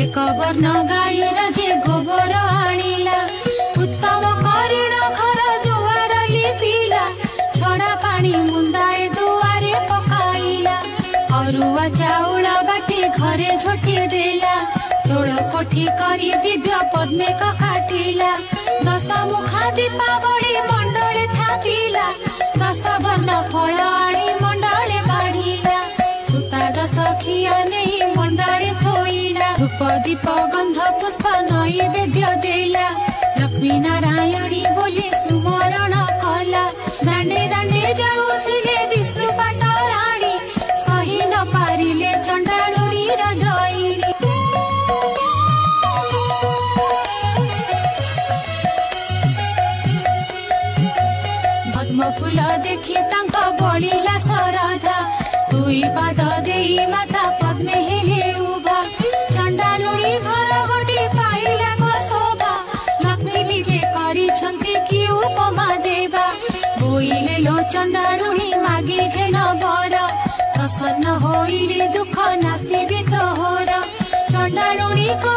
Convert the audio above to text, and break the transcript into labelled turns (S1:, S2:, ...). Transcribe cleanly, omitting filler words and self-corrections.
S1: एक वर्ण गाईर जे गोबर आनिला उत्तम करिण घर दुआर लिपिला छड़ा पानी मुंदाए दुआरे पकाइला अरुआ चाउल बाटी घरे झोटी देला 16 कोठी करी दिव्य पद्मे काटिला 10 मुखा दीपावली मंडले थापिला 10 वर्ण फल आनी मंडले बाढ़िला सुता 10 खिया नहीं मंडले थोइला धूप दीप गंध पुष्प नैवेद्य देला लक्ष्मी नारायणी बोली सुमरण कला दांडे दांडे जाऊथिले विष्णु पाटराणी सही न पारिले चंडालुनी रदईनी फूल देखी तांका बलिला सरधा दुई पाद देई माता पद्मे हेले उभा चंडालुनी घर गोटी पाइला को शोभा लक्ष्मी निजे करिछन्ति कि उपमा देवा बोइले लो चंडालुनी मागी घेन बर प्रसन्न होइले दुख नासिबे तोहर चंडालुनी को